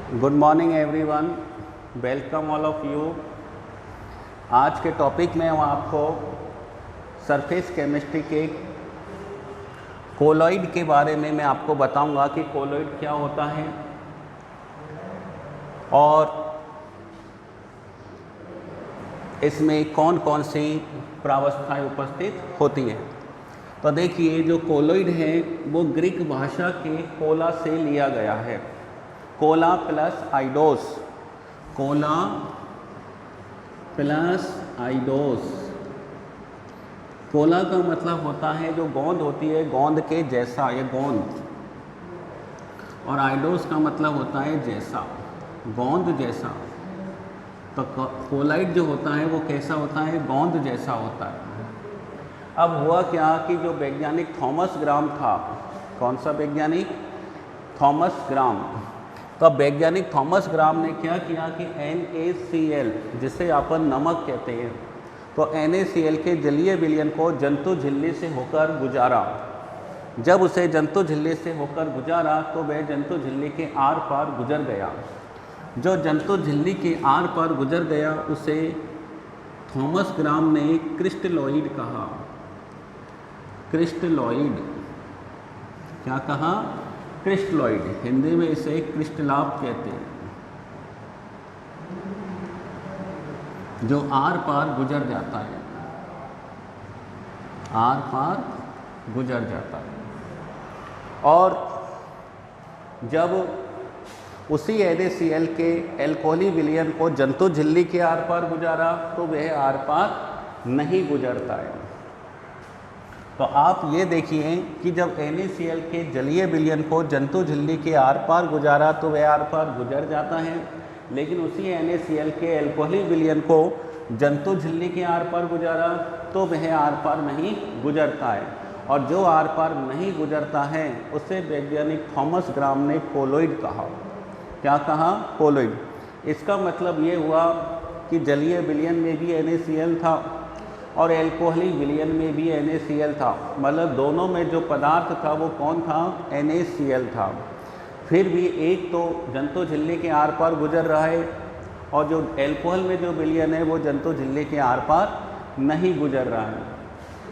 Good morning everyone, welcome all of you. आज के topic में हम आपको सरफेस केमिस्ट्री के कोलॉइड के बारे में मैं आपको बताऊंगा कि कोलॉइड क्या होता है और इसमें कौन कौन सी प्रावस्थाएं उपस्थित होती हैं। तो देखिए, जो कोलॉइड है वो ग्रीक भाषा के कोला से लिया गया है। कोला प्लस आइडोस, कोला प्लस आइडोस। कोला का मतलब होता है जो गोंद होती है, गोंद के जैसा, ये गोंद। और आइडोस का मतलब होता है जैसा, गोंद जैसा। तो कोलाइड जो होता है वो कैसा होता है? गोंद जैसा होता है। अब हुआ क्या कि जो वैज्ञानिक थॉमस ग्राम था, कौन सा वैज्ञानिक? थॉमस ग्राम। तो अब वैज्ञानिक थॉमस ग्राम ने क्या किया कि NaCl, जिसे अपन नमक कहते हैं, तो NaCl के जलीय विलयन को जंतु झिल्ली से होकर गुजारा। जब उसे जंतु झिल्ली से होकर गुजारा तो वह जंतु झिल्ली के आर पार गुजर गया। जो जंतु झिल्ली के आर पार गुजर गया उसे थॉमस ग्राम ने क्रिस्टलॉइड कहा। क्रिस्टलॉइड, क्या कहा? क्रिस्टलॉइड। हिंदी में इसे क्रिस्टलाप कहते हैं, जो आर पार गुजर जाता है, आर पार गुजर जाता है। और जब उसी NaCl के एल्कोहली विलयन को जंतु झिल्ली के आर पार गुजारा तो वह आर पार नहीं गुजरता है। तो आप ये देखिए कि जब NaCl के जलीय विलयन को जंतु झिल्ली के आर पार गुजारा तो वह आर पार गुजर जाता है, लेकिन उसी NaCl के एल्कोहली विलयन को जंतु झिल्ली के आर पार गुजारा तो वह आर पार नहीं गुजरता है। और जो आर पार नहीं गुजरता है उसे वैज्ञानिक थॉमस ग्राम ने कोलॉइड कहा। क्या कहा? कोलॉइड। इसका मतलब ये हुआ कि जलीय विलयन में भी NaCl था और एल्कोहली विलयन में भी NaCl था। मतलब दोनों में जो पदार्थ था वो कौन था? NaCl था। फिर भी एक तो जंतु झिल्ली के आर पार गुजर रहा है और जो एल्कोहल में जो विलयन है वो जंतु झिल्ली के आर पार नहीं गुजर रहा है।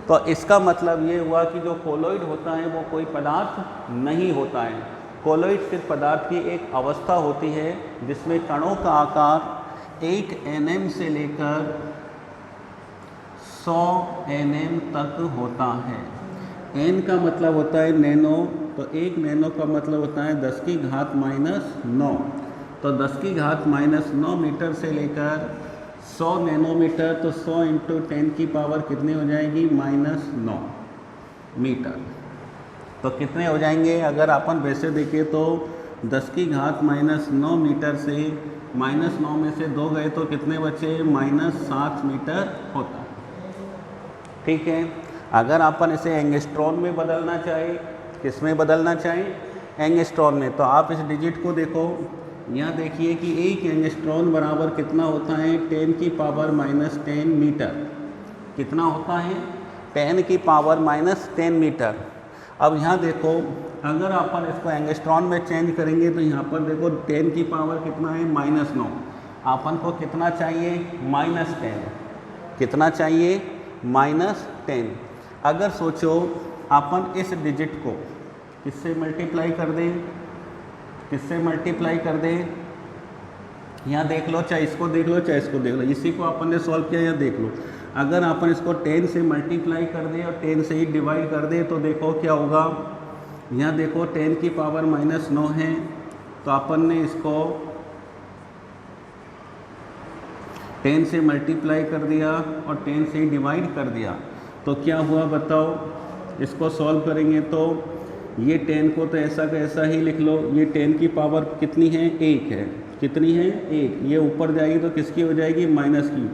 तो इसका मतलब ये हुआ कि जो कोलॉइड होता है वो कोई पदार्थ नहीं होता है। कोलॉइड सिर्फ पदार्थ की एक अवस्था होती है जिसमें कणों का आकार 1 nm से लेकर 100 nm तक होता है। n का मतलब होता है नैनो, तो 1 नैनो का मतलब होता है 10 की घात -9। तो 10 की घात -9 मीटर से लेकर 100 नैनोमीटर, तो 100 × 10 की पावर कितनी हो जाएगी? -9 मीटर। तो कितने हो जाएंगे? अगर अपन वैसे देखें तो 10 की घात -9 मीटर से -9 में से 2 गए तो कितने बचे? -7 मीटर होता है। ठीक है। अगर अपन इसे एंगस्ट्रॉन में बदलना चाहें, किस में बदलना चाहें? एंगस्ट्रॉन में। तो आप इस डिजिट को देखो, यहाँ देखिए कि 1 एंगस्ट्रॉन बराबर कितना होता है? 10 की पावर -10 मीटर। कितना होता है? 10 की पावर -10 मीटर। अब यहाँ देखो, अगर अपन इसको एंगस्ट्रॉन में चेंज करेंगे तो यहाँ पर देखो 10 की पावर कितना है? -9। अपन को कितना चाहिए? -10। कितना चाहिए? -10। अगर सोचो अपन इस डिजिट को किससे मल्टीप्लाई कर दें? किससे मल्टीप्लाई कर दें? यहाँ देख लो, चाहे इसको देख लो चाहे इसको देख लो, इसी को अपन ने सॉल्व किया। यहाँ देख लो, अगर अपन इसको 10 से मल्टीप्लाई कर दें और 10 से ही डिवाइड कर दें तो देखो क्या होगा। यहाँ देखो 10 की पावर -9 है, तो अपन ने इसको 10 से मल्टीप्लाई कर दिया और 10 से ही डिवाइड कर दिया, तो क्या हुआ बताओ? इसको सॉल्व करेंगे तो ये 10 को तो ऐसा का ऐसा ही लिख लो। ये 10 की पावर कितनी है? 1 है। कितनी है? 1। ये ऊपर जाएगी तो किसकी हो जाएगी? माइनस की,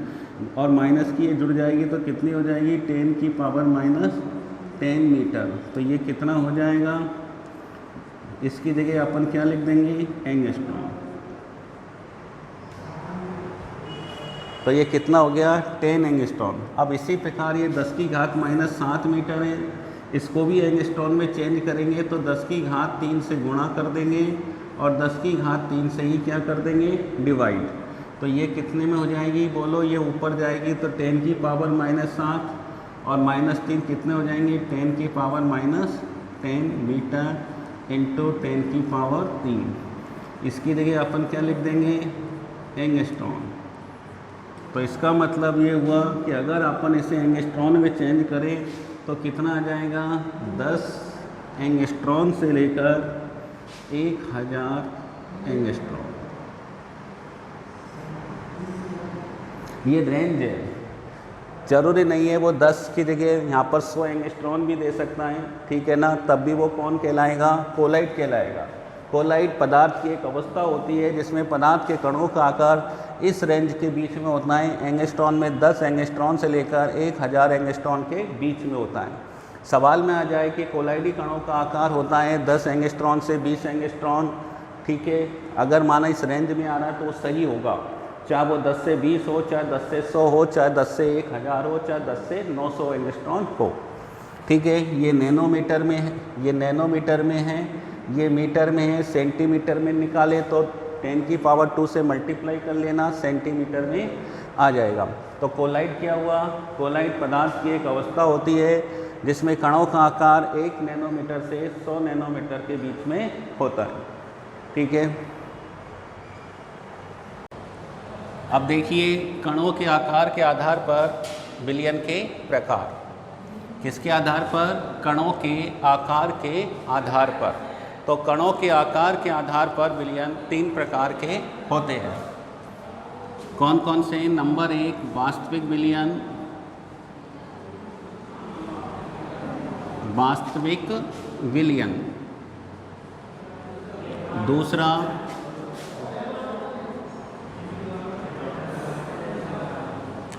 और माइनस की ये जुड़ जाएगी तो कितनी हो जाएगी? 10 की पावर -10 मीटर। तो ये कितना हो जाएगा? इसकी जगह अपन क्या लिख देंगे? एंगस्ट्रॉन। तो ये कितना हो गया? 10 एंगस्ट्रॉन। अब इसी प्रकार ये 10 की घात -7 मीटर है, इसको भी एंगस्ट्रॉन में चेंज करेंगे तो 10 की घात 3 से गुणा कर देंगे और 10 की घात 3 से ही क्या कर देंगे, डिवाइड। तो ये कितने में हो जाएगी बोलो, ये ऊपर जाएगी तो 10 की पावर -7 और -3 कितने हो जाएंगे, 10 की पावर -10 मीटर इंटू 10 की पावर 3। इसकी जगह अपन क्या लिख देंगे, एंगस्ट्रॉन। तो इसका मतलब ये हुआ कि अगर अपन इसे एंगस्ट्रॉन में चेंज करें तो कितना आ जाएगा, 10 एंगस्ट्रॉन से लेकर 1000 एंगस्ट्रॉन। ये रेंज है, ज़रूरी नहीं है वो 10 की जगह यहाँ पर 100 एंगस्ट्रॉन भी दे सकता है, ठीक है ना, तब भी वो कौन कहलाएगा, कोलाइड कहलाएगा। कोलाइड पदार्थ की एक अवस्था होती है जिसमें पदार्थ के कणों का आकार इस रेंज के बीच में होता है, एंगस्ट्रॉन में 10 एंगस्ट्रॉन से लेकर 1000 एंगस्ट्रॉन के बीच में होता है। सवाल में आ जाए कि कोलाइडी कणों का आकार होता है 10 एंगस्ट्रॉन से 20 एंगस्ट्रॉन, ठीक है, अगर माना इस रेंज में आ रहा है तो वो सही होगा, चाहे वो 10 से 20 हो, चाहे 10 से 100 हो, चाहे 10 से 1000 हो, चाहे 10 से 900 एंगस्ट्रॉन हो, ठीक है। ये नैनोमीटर में है, ये नैनोमीटर में है, ये मीटर में है, सेंटीमीटर में निकाले तो 10 की पावर 2 से मल्टीप्लाई कर लेना, सेंटीमीटर में आ जाएगा। तो कोलाइड क्या हुआ, कोलाइड पदार्थ की एक अवस्था होती है जिसमें कणों का आकार 1 नैनोमीटर से 100 नैनोमीटर के बीच में होता है, ठीक है। अब देखिए कणों के आकार के आधार पर विलयन के प्रकार, किसके आधार पर, कणों के आकार के आधार पर। तो कणों के आकार के आधार पर विलयन 3 प्रकार के होते हैं। कौन कौन से, नंबर 1 वास्तविक विलयन, वास्तविक विलयन, दूसरा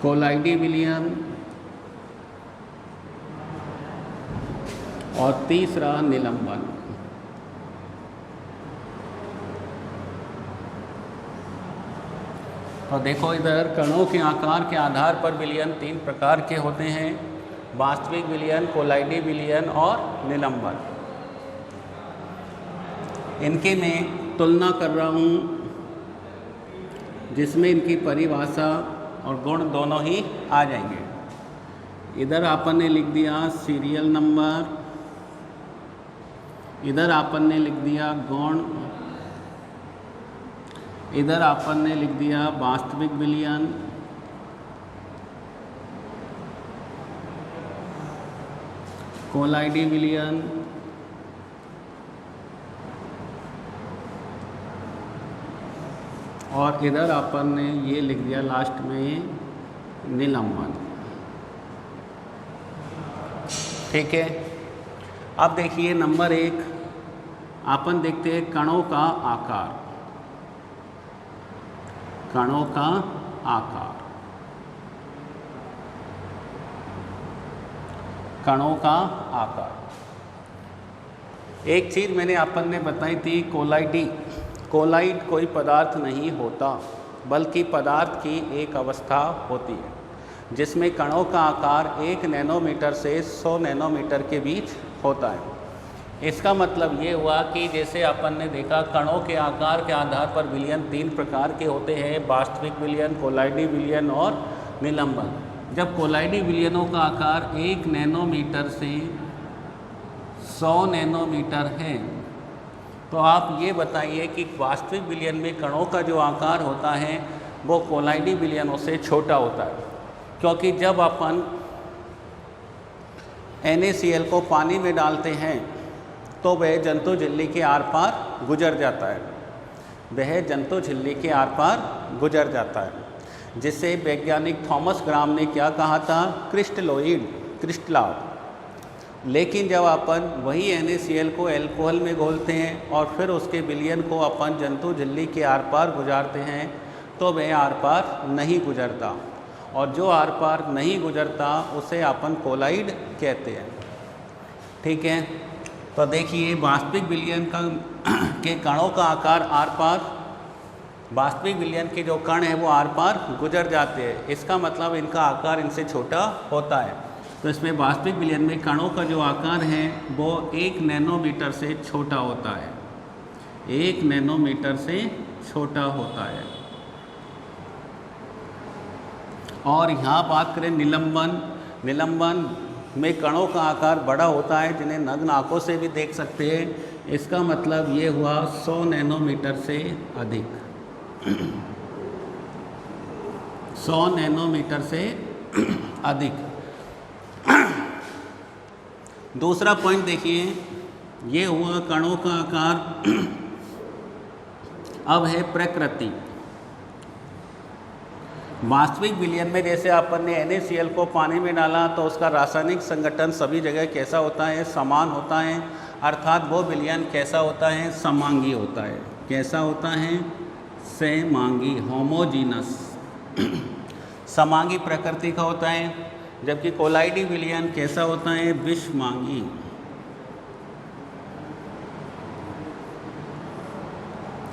कोलाइडी विलयन और तीसरा निलंबन। तो देखो इधर कणों के आकार के आधार पर विलयन 3 प्रकार के होते हैं, वास्तविक विलयन, कोलाइडी विलयन और निलंबन। इनके मैं तुलना कर रहा हूँ जिसमें इनकी परिभाषा और गुण दोनों ही आ जाएंगे। इधर आपन ने लिख दिया सीरियल नंबर, इधर आपन ने लिख दिया गुण, इधर आपन ने लिख दिया वास्तविक विलयन, कोलाइडी विलयन और इधर अपन ने ये लिख दिया लास्ट में निलंबन, ठीक है। अब देखिए नंबर 1 अपन देखते हैं कणों का आकार, कणों का आकार, कणों का आकार। एक चीज़ मैंने अपन ने बताई थी, कोलाइडी, कोलाइड कोई पदार्थ नहीं होता बल्कि पदार्थ की एक अवस्था होती है जिसमें कणों का आकार 1 नैनोमीटर से 100 नैनोमीटर के बीच होता है। इसका मतलब ये हुआ कि जैसे अपन ने देखा कणों के आकार के आधार पर विलयन 3 प्रकार के होते हैं, वास्तविक विलयन, कोलाइडी विलयन और निलंबन। जब कोलाइडी विलयनों का आकार 1 नैनोमीटर से 100 नैनोमीटर है तो आप ये बताइए कि वास्तविक विलयन में कणों का जो आकार होता है वो कोलाइडी विलयनों से छोटा होता है, क्योंकि जब अपन NaCl को पानी में डालते हैं तो वह जंतु झिल्ली के आर पार गुजर जाता है, वह जंतु झिल्ली के आर पार गुजर जाता है, जिसे वैज्ञानिक थॉमस ग्राम ने क्या कहा था, क्रिस्टलोइड, क्रिस्टलाट। लेकिन जब अपन वही NaCl को एल्कोहल में घोलते हैं और फिर उसके विलयन को अपन जंतु झिल्ली के आर पार गुजारते हैं तो वह आर पार नहीं गुजरता, और जो आर पार नहीं गुजरता उसे अपन कोलाइड कहते हैं, ठीक है। तो देखिए वास्तविक विलयन का के कणों का आकार आर पार, वास्तविक विलयन के जो कण हैं वो आर पार गुजर जाते हैं, इसका मतलब इनका आकार इनसे छोटा होता है। तो इसमें वास्तविक विलयन में कणों का जो आकार है वो 1 नैनोमीटर से छोटा होता है, 1 नैनोमीटर से छोटा होता है। और यहाँ बात करें निलंबन में कणों का आकार बड़ा होता है जिन्हें नग्न आंखों से भी देख सकते हैं। इसका मतलब ये हुआ 100 नैनोमीटर से अधिक। 100 नैनोमीटर से अधिक। दूसरा पॉइंट देखिए, ये हुआ कणों का आकार। अब है प्रकृति। वास्तविक विलयन में जैसे अपन ने NaCl को पानी में डाला तो उसका रासायनिक संगठन सभी जगह कैसा होता है? समान होता है। अर्थात वो विलयन कैसा होता है? समांगी होता है। कैसा होता है? समांगी, होमोजीनस, समांगी प्रकृति का होता है। जबकि कोलाइडी विलयन कैसा होता है? विषमांगी।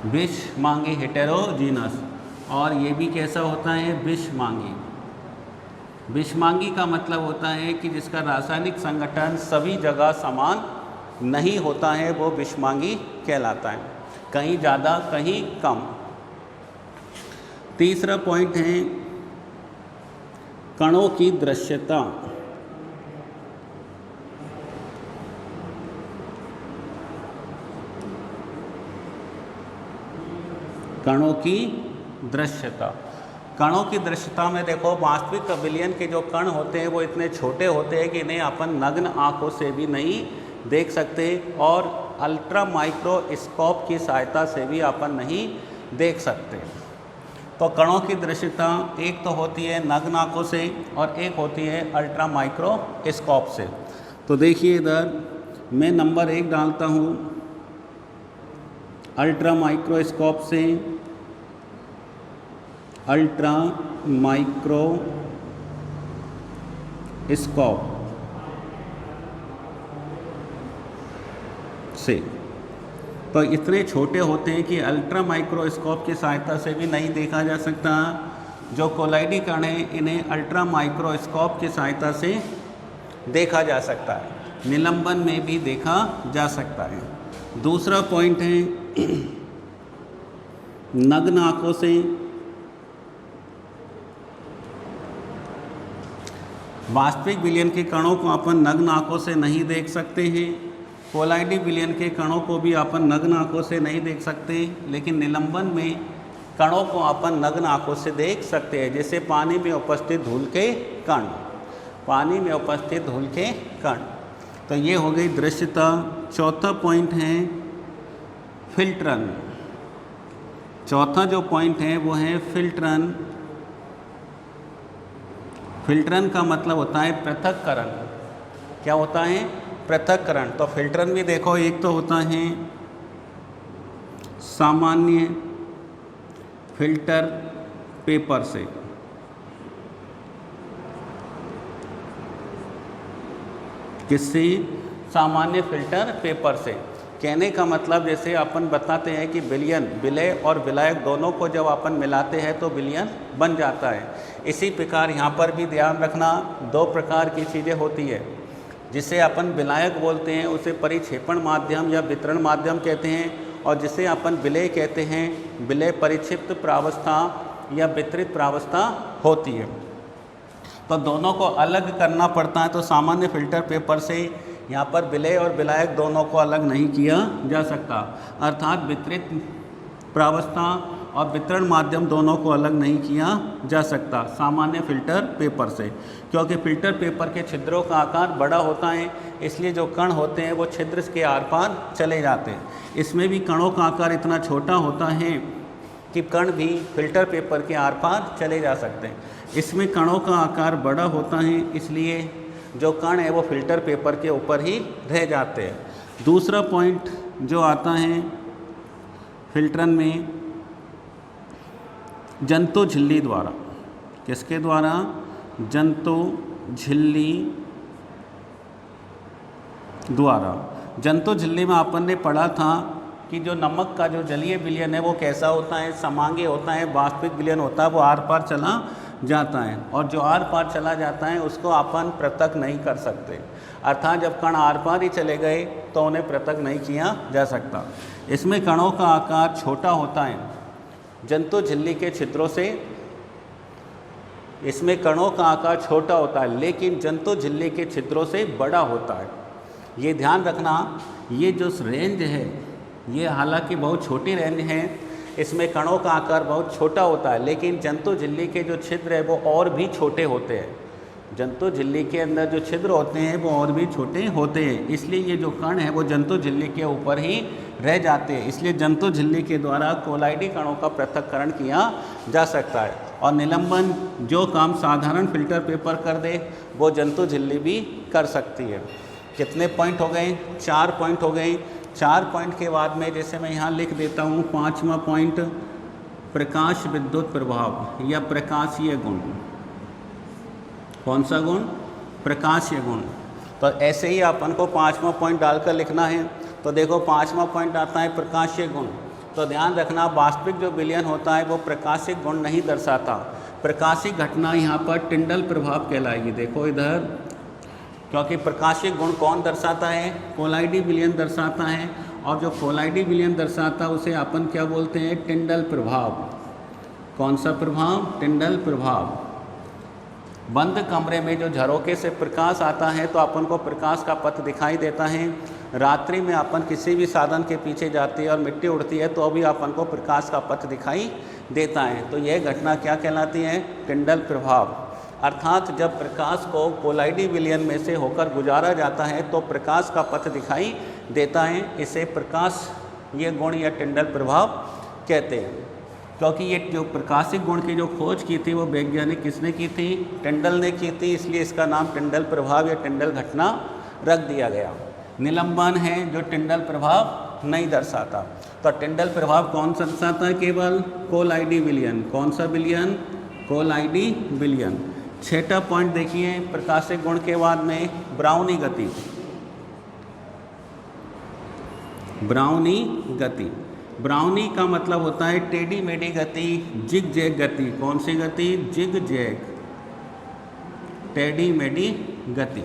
विषमांगी, हेटेरोजीनस। और ये भी कैसा होता है? विषमांगी। विषमांगी का मतलब होता है कि जिसका रासायनिक संगठन सभी जगह समान नहीं होता है, वो विषमांगी कहलाता है। कहीं ज़्यादा कहीं कम। तीसरा पॉइंट है कणों की दृश्यता। कणों की दृश्यता। कणों की दृश्यता में देखो, वास्तविक विलयन के जो कण होते हैं वो इतने छोटे होते हैं कि इन्हें अपन नग्न आंखों से भी नहीं देख सकते और अल्ट्रा माइक्रोस्कोप की सहायता से भी अपन नहीं देख सकते। तो कणों की दृश्यता एक तो होती है नग्न आंखों से और एक होती है अल्ट्रा माइक्रोस्कोप से। तो देखिए इधर मैं नंबर 1 डालता हूँ अल्ट्रा माइक्रोस्कोप से। अल्ट्रा माइक्रोस्कोप से तो इतने छोटे होते हैं कि अल्ट्रा माइक्रोस्कोप की सहायता से भी नहीं देखा जा सकता। जो कोलाइडी कण हैं इन्हें अल्ट्रा माइक्रोस्कोप की सहायता से देखा जा सकता है, निलंबन में भी देखा जा सकता है। दूसरा पॉइंट है नग्न आंखों से। वास्तविक विलयन के कणों को अपन नग्न आंखों से नहीं देख सकते हैं। कोलाइडी विलयन के कणों को भी अपन नग्न आंखों से नहीं देख सकते, लेकिन निलंबन में कणों को अपन नग्न आंखों से देख सकते हैं। जैसे पानी में उपस्थित धूल के कण, पानी में उपस्थित धूल के कण। तो ये हो गई दृश्यता। चौथा पॉइंट है फिल्ट्रन। चौथा जो पॉइंट है वो है फिल्ट्रन। फिल्ट्रन का मतलब होता है पृथक्करण। क्या होता है? पृथक्करण। तो फिल्ट्रन भी देखो, एक तो होता है सामान्य फिल्टर पेपर से, किससे? सामान्य फिल्टर पेपर से। कहने का मतलब जैसे अपन बताते हैं कि विलय और विलायक दोनों को जब अपन मिलाते हैं तो विलयन बन जाता है। इसी प्रकार यहाँ पर भी ध्यान रखना, 2 प्रकार की चीज़ें होती है। जिसे अपन विलायक बोलते हैं उसे परिक्षेपण माध्यम या वितरण माध्यम कहते हैं, और जिसे अपन विलय कहते हैं, विलय परिक्षिप्त प्रावस्था या वितरित प्रावस्था होती है। तो दोनों को अलग करना पड़ता है। तो सामान्य फिल्टर पेपर से यहाँ पर विलय और विलायक दोनों को अलग नहीं किया जा सकता, अर्थात वितरित प्रावस्था और वितरण माध्यम दोनों को अलग नहीं किया जा सकता सामान्य फिल्टर पेपर से, क्योंकि फिल्टर पेपर के छिद्रों का आकार बड़ा होता है, इसलिए जो कण होते हैं वो छिद्र के आर पार चले जाते हैं। इसमें भी कणों का आकार इतना छोटा होता है कि कण भी फिल्टर पेपर के आर पार चले जा सकते हैं। इसमें कणों का आकार बड़ा होता है, इसलिए जो कण है वो फिल्टर पेपर के ऊपर ही रह जाते हैं। दूसरा पॉइंट जो आता है फिल्ट्रन में, जंतु झिल्ली द्वारा। किसके द्वारा? जंतु झिल्ली द्वारा। जंतु झिल्ली में अपन ने पढ़ा था कि जो नमक का जो जलीय विलयन है वो कैसा होता है? समांगी होता है। वास्तविक विलयन होता है वो आर पार चला जाता है, और जो आर पार चला जाता है उसको अपन पृथक नहीं कर सकते। अर्थात जब कण आर पार ही चले गए तो उन्हें पृथक नहीं किया जा सकता। इसमें कणों का आकार छोटा होता है जंतु झिल्ली के छिद्रों से, इसमें कणों का आकार छोटा होता है लेकिन जंतु झिल्ली के छिद्रों से बड़ा होता है। ये ध्यान रखना, ये जो रेंज है ये हालांकि बहुत छोटी रेंज है, इसमें कणों का आकार बहुत छोटा होता है लेकिन जंतु झिल्ली के जो छिद्र है वो और भी छोटे होते हैं। जंतु झिल्ली के अंदर जो छिद्र होते हैं वो और भी छोटे होते हैं, इसलिए ये जो कण है वो जंतु झिल्ली के ऊपर ही रह जाते हैं। इसलिए जंतु झिल्ली के द्वारा कोलाइडी कणों का पृथक्करण किया जा सकता है। और निलंबन जो काम साधारण फिल्टर पेपर कर दे वो जंतु झिल्ली भी कर सकती है। कितने पॉइंट हो गए? 4 पॉइंट हो गए। 4 पॉइंट के बाद में जैसे मैं यहाँ लिख देता हूँ 5वां पॉइंट, प्रकाश विद्युत प्रभाव या प्रकाशीय गुण। कौन सा गुण? प्रकाशीय गुण। तो ऐसे ही अपन को 5वां पॉइंट डालकर लिखना है। तो देखो 5वां पॉइंट आता है प्रकाशीय गुण। तो ध्यान रखना, वास्तविक जो विलयन होता है वो प्रकाशिक गुण नहीं दर्शाता। प्रकाशिक घटना यहाँ पर टिंडल प्रभाव कहलाएगी। देखो इधर, क्योंकि प्रकाशिक गुण कौन दर्शाता है? कोलाइडी विलयन दर्शाता है। और जो कोलाइडी विलयन दर्शाता है उसे अपन क्या बोलते हैं? टिंडल प्रभाव। कौन सा प्रभाव? टिंडल प्रभाव। बंद कमरे में जो झरोके से प्रकाश आता है तो अपन को प्रकाश का पथ दिखाई देता है। रात्रि में अपन किसी भी साधन के पीछे जाते हैं और मिट्टी उड़ती है तो अभी अपन को प्रकाश का पथ दिखाई देता है। तो यह घटना क्या कहलाती है? टिंडल प्रभाव। अर्थात जब प्रकाश को कोलाइडी विलयन में से होकर गुजारा जाता है तो प्रकाश का पथ दिखाई देता है। इसे प्रकाश ये गुण या टिंडल प्रभाव कहते हैं। क्योंकि ये जो प्रकाशिक गुण की जो खोज की थी वो वैज्ञानिक किसने की थी? टिंडल ने की थी, इसलिए इसका नाम टिंडल प्रभाव या टिंडल घटना रख दिया गया। निलंबन है जो टिंडल प्रभाव नहीं दर्शाता। तो टिंडल प्रभाव कौन सा दर्शाता है? केवल कोलाइडी विलयन। कौन सा विलयन? कोलाइडी विलयन। 6वां पॉइंट देखिए, प्रकाशिक गुण के बाद में ब्राउनी गति। ब्राउनी गति, ब्राउनी का मतलब होता है टेढ़ी मेढ़ी गति, जिग जैग गति। कौन सी गति? जिग जैग, टेढ़ी मेढ़ी गति।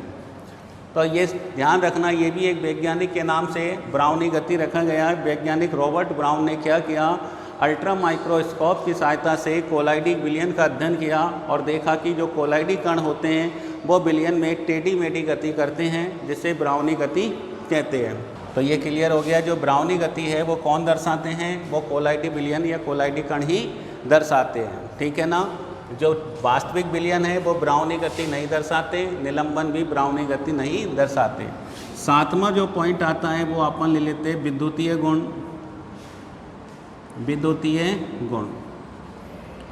तो ये ध्यान रखना, ये भी एक वैज्ञानिक के नाम से ब्राउनी गति रखा गया है। वैज्ञानिक रॉबर्ट ब्राउन ने क्या किया? अल्ट्रा माइक्रोस्कोप की सहायता से कोलाइडी विलयन का अध्ययन किया और देखा कि जो कोलाइडी कण होते हैं वो विलयन में टेढ़ी मेढ़ी गति करते हैं, जिसे ब्राउनी गति कहते हैं। तो ये क्लियर हो गया, जो ब्राउनी गति है वो कौन दर्शाते हैं? वो कोलाइडी विलयन या कोलाइडी कण ही दर्शाते हैं। ठीक है ना? जो वास्तविक विलयन है वो ब्राउनी गति नहीं दर्शाते, निलंबन भी ब्राउनी गति नहीं दर्शाते। 7वां जो पॉइंट आता है वो अपन ले लेते हैं विद्युतीय गुण। विद्युतीय गुण।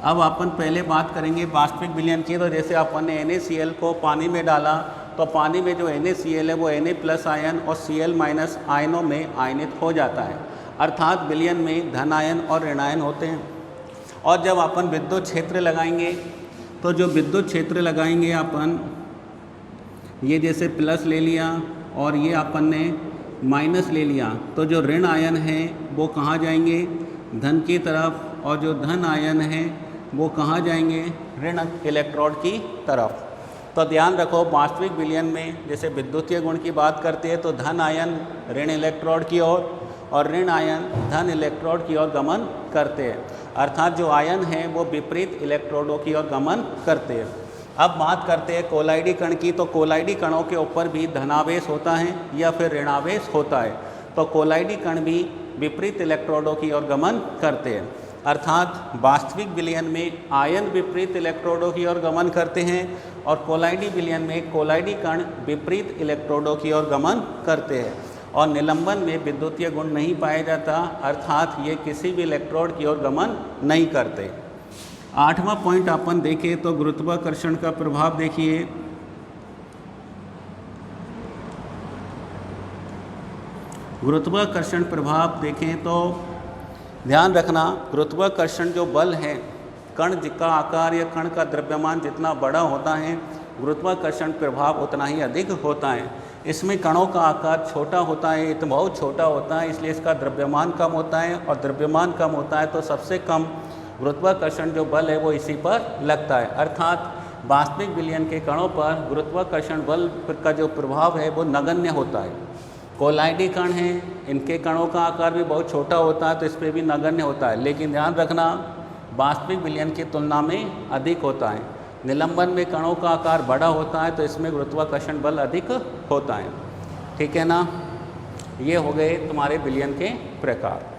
अब अपन पहले बात करेंगे वास्तविक विलयन की। तो जैसे अपन ने NaCl को पानी में डाला तो पानी में जो NaCl है वो Na+ आयन और Cl- आयनों में आयनित हो जाता है। अर्थात विलयन में धन आयन और ऋण आयन होते हैं। और जब अपन विद्युत क्षेत्र लगाएंगे तो जो विद्युत क्षेत्र लगाएंगे अपन, ये जैसे प्लस ले लिया और ये अपन ने माइनस ले लिया, तो जो ऋण आयन है वो कहाँ जाएंगे? धन की तरफ। और जो धन आयन है वो कहाँ जाएंगे? ऋण इलेक्ट्रोड की तरफ। तो ध्यान रखो, वास्तविक विलयन में जैसे विद्युतीय गुण की बात करते हैं तो धन आयन ऋण इलेक्ट्रोड की ओर और ऋण आयन धन इलेक्ट्रोड की ओर गमन करते हैं। अर्थात जो आयन है वो विपरीत इलेक्ट्रोडों की ओर गमन करते हैं। अब बात करते हैं कोलाइडी कण की। तो कोलाइडी कणों के ऊपर भी धनावेश होता है या फिर ऋणावेश होता है। तो कोलाइडी कण भी विपरीत इलेक्ट्रोडों की ओर गमन करते हैं। अर्थात वास्तविक विलयन में आयन विपरीत इलेक्ट्रोडों की ओर गमन करते हैं और कोलाइडी विलयन में कोलाइडी कण विपरीत इलेक्ट्रोडों की ओर गमन करते हैं। और निलंबन में विद्युतीय गुण नहीं पाया जाता, अर्थात ये किसी भी इलेक्ट्रोड की ओर गमन नहीं करते। 8वां पॉइंट अपन देखें तो गुरुत्वाकर्षण का प्रभाव देखिए। गुरुत्वाकर्षण प्रभाव देखें तो ध्यान रखना, गुरुत्वाकर्षण जो बल है, कण का आकार या कण का द्रव्यमान जितना बड़ा होता है गुरुत्वाकर्षण प्रभाव उतना ही अधिक होता है। इसमें कणों का आकार छोटा होता है, इतना बहुत छोटा होता है, इसलिए इसका द्रव्यमान कम होता है और द्रव्यमान कम होता है तो सबसे कम गुरुत्वाकर्षण जो बल है वो इसी पर लगता है। अर्थात वास्तविक विलयन के कणों पर गुरुत्वाकर्षण बल का जो प्रभाव है वो नगण्य होता है। कोलाइडी कण हैं, इनके कणों का आकार भी बहुत छोटा होता है, तो इस पर भी नगण्य होता है, लेकिन ध्यान रखना वास्तविक विलयन की तुलना में अधिक होता है। निलंबन में कणों का आकार बड़ा होता है, तो इसमें गुरुत्वाकर्षण बल अधिक होता है। ठीक है ना, ये हो गए तुम्हारे विलयन के प्रकार।